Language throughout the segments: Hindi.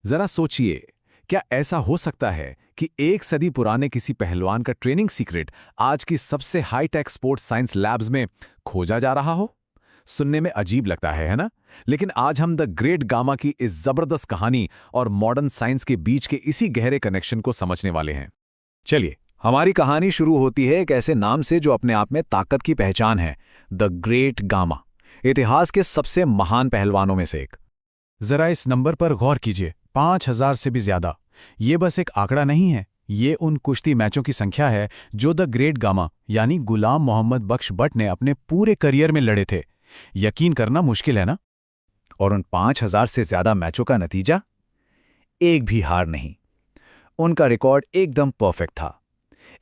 जरा सोचिए, क्या ऐसा हो सकता है कि एक सदी पुराने किसी पहलवान का ट्रेनिंग सीक्रेट आज की सबसे हाईटेक स्पोर्ट्स साइंस लैब्स में खोजा जा रहा हो? सुनने में अजीब लगता है ना? लेकिन आज हम द ग्रेट गामा की इस जबरदस्त कहानी और मॉडर्न साइंस के बीच के इसी गहरे कनेक्शन को समझने वाले हैं। चलिए, हमारी कहानी शुरू होती है एक ऐसे नाम से जो अपने आप में ताकत की पहचान है, द ग्रेट गामा, इतिहास के सबसे महान पहलवानों में से एक। जरा इस नंबर पर गौर कीजिए, 5000 से भी ज्यादा। ये बस एक आंकड़ा नहीं है, ये उन कुश्ती मैचों की संख्या है जो द ग्रेट गामा यानी गुलाम मोहम्मद बख्श बट ने अपने पूरे करियर में लड़े थे। यकीन करना मुश्किल है ना? और उन 5000 से ज्यादा मैचों का नतीजा? एक भी हार नहीं। उनका रिकॉर्ड एकदम परफेक्ट था।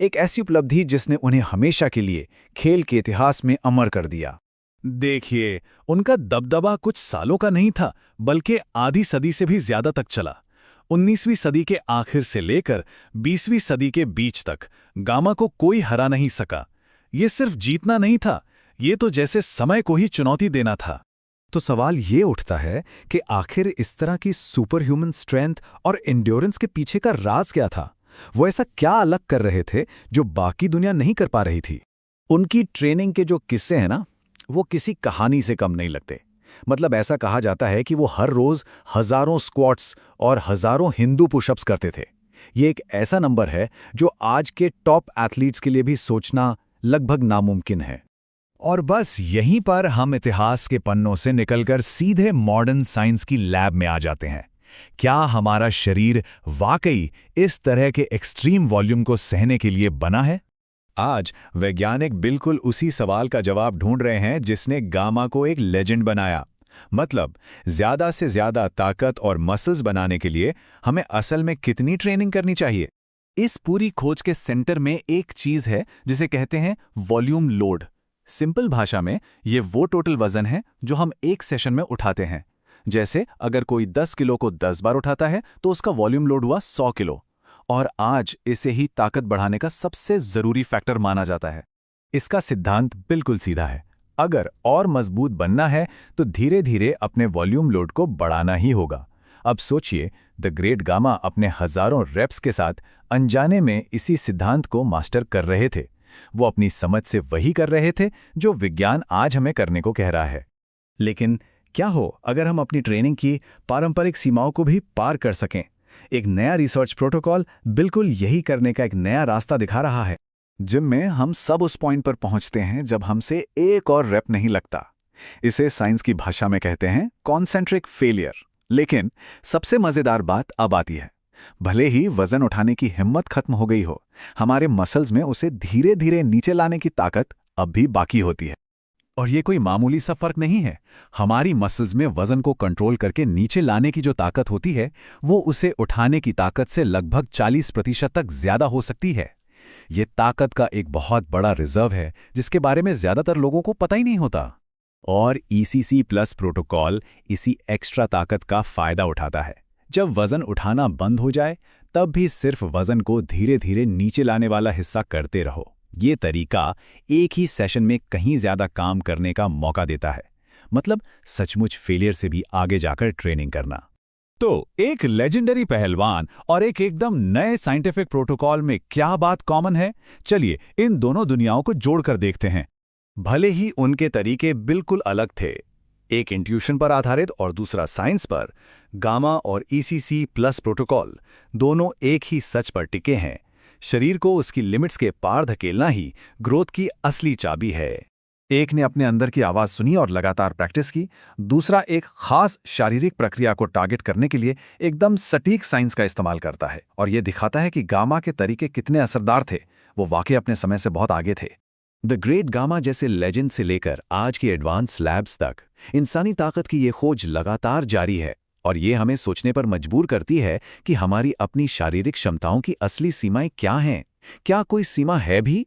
एक ऐसी उपलब्धि जिसने उन्हें हमेशा के लिए खेल के इतिहास में अमर कर दिया। देखिए, उनका दबदबा कुछ सालों का नहीं था, बल्कि आधी सदी से भी ज्यादा तक चला। 19वीं सदी के आखिर से लेकर 20वीं सदी के बीच तक गामा को कोई हरा नहीं सका। ये सिर्फ जीतना नहीं था, ये तो जैसे समय को ही चुनौती देना था। तो सवाल ये उठता है कि आखिर इस तरह की सुपर ह्यूमन स्ट्रेंथ और एंड्योरेंस के पीछे का राज क्या था? वो ऐसा क्या अलग कर रहे थे जो बाकी दुनिया नहीं कर पा रही थी? उनकी ट्रेनिंग के जो किस्से हैं ना, वो किसी कहानी से कम नहीं लगते। मतलब ऐसा कहा जाता है कि वो हर रोज हजारों स्क्वाट्स और हजारों हिंदू पुशअप्स करते थे। ये एक ऐसा नंबर है जो आज के टॉप एथलीट्स के लिए भी सोचना लगभग नामुमकिन है। और बस यहीं पर हम इतिहास के पन्नों से निकलकर सीधे मॉडर्न साइंस की लैब में आ जाते हैं। क्या हमारा शरीर वाकई इस तरह के एक्सट्रीम वॉल्यूम को सहने के लिए बना है? आज वैज्ञानिक बिल्कुल उसी सवाल का जवाब ढूंढ रहे हैं जिसने गामा को एक लेजेंड बनाया। मतलब, ज्यादा से ज्यादा ताकत और मसल्स बनाने के लिए हमें असल में कितनी ट्रेनिंग करनी चाहिए? इस पूरी खोज के सेंटर में एक चीज है जिसे कहते हैं वॉल्यूम लोड। सिंपल भाषा में ये वो टोटल वजन है जो हम एक सेशन में उठाते हैं। जैसे अगर कोई 10 किलो को 10 बार उठाता है तो उसका वॉल्यूम लोड हुआ 100 किलो। और आज इसे ही ताकत बढ़ाने का सबसे जरूरी फैक्टर माना जाता है। इसका सिद्धांत बिल्कुल सीधा है। अगर और मजबूत बनना है तो धीरे धीरे अपने वॉल्यूम लोड को बढ़ाना ही होगा। अब सोचिए, द ग्रेट गामा अपने हजारों रेप्स के साथ अनजाने में इसी सिद्धांत को मास्टर कर रहे थे। वो अपनी समझ से वही कर रहे थे जो विज्ञान आज हमें करने को कह रहा है। लेकिन क्या हो अगर हम अपनी ट्रेनिंग की पारंपरिक सीमाओं को भी पार कर सकें? एक नया रिसर्च प्रोटोकॉल बिल्कुल यही करने का एक नया रास्ता दिखा रहा है। जिम में हम सब उस पॉइंट पर पहुंचते हैं जब हमसे एक और रेप नहीं लगता। इसे साइंस की भाषा में कहते हैं कॉन्सेंट्रिक फेलियर। लेकिन सबसे मजेदार बात अब आती है। भले ही वजन उठाने की हिम्मत खत्म हो गई हो, हमारे मसल्स में उसे धीरे धीरे नीचे लाने की ताकत अब भी बाकी होती है। और ये कोई मामूली सा फर्क नहीं है। हमारी मसल्स में वजन को कंट्रोल करके नीचे लाने की जो ताकत होती है, वो उसे उठाने की ताकत से लगभग 40% तक ज्यादा हो सकती है। ये ताकत का एक बहुत बड़ा रिजर्व है जिसके बारे में ज्यादातर लोगों को पता ही नहीं होता। और ECC प्लस प्रोटोकॉल इसी एक्स्ट्रा ताकत का फायदा उठाता है। जब वजन उठाना बंद हो जाए, तब भी सिर्फ वजन को धीरे धीरे नीचे लाने वाला हिस्सा करते रहो। ये तरीका एक ही सेशन में कहीं ज्यादा काम करने का मौका देता है। मतलब सचमुच फेलियर से भी आगे जाकर ट्रेनिंग करना। तो एक लेजेंडरी पहलवान और एक एकदम नए साइंटिफिक प्रोटोकॉल में क्या बात कॉमन है? चलिए इन दोनों दुनियाओं को जोड़कर देखते हैं। भले ही उनके तरीके बिल्कुल अलग थे, एक इंट्यूशन पर आधारित और दूसरा साइंस पर, गामा और ECC प्लस प्रोटोकॉल दोनों एक ही सच पर टिके हैं। शरीर को उसकी लिमिट्स के पार धकेलना ही ग्रोथ की असली चाबी है। एक ने अपने अंदर की आवाज सुनी और लगातार प्रैक्टिस की, दूसरा एक खास शारीरिक प्रक्रिया को टारगेट करने के लिए एकदम सटीक साइंस का इस्तेमाल करता है। और यह दिखाता है कि गामा के तरीके कितने असरदार थे। वो वाकई अपने समय से बहुत आगे थे। द ग्रेट गामा जैसे लेजेंड से लेकर आज की एडवांस लैब्स तक इंसानी ताकत की ये खोज लगातार जारी है। और ये हमें सोचने पर मजबूर करती है कि हमारी अपनी शारीरिक क्षमताओं की असली सीमाएं क्या हैं? क्या कोई सीमा है भी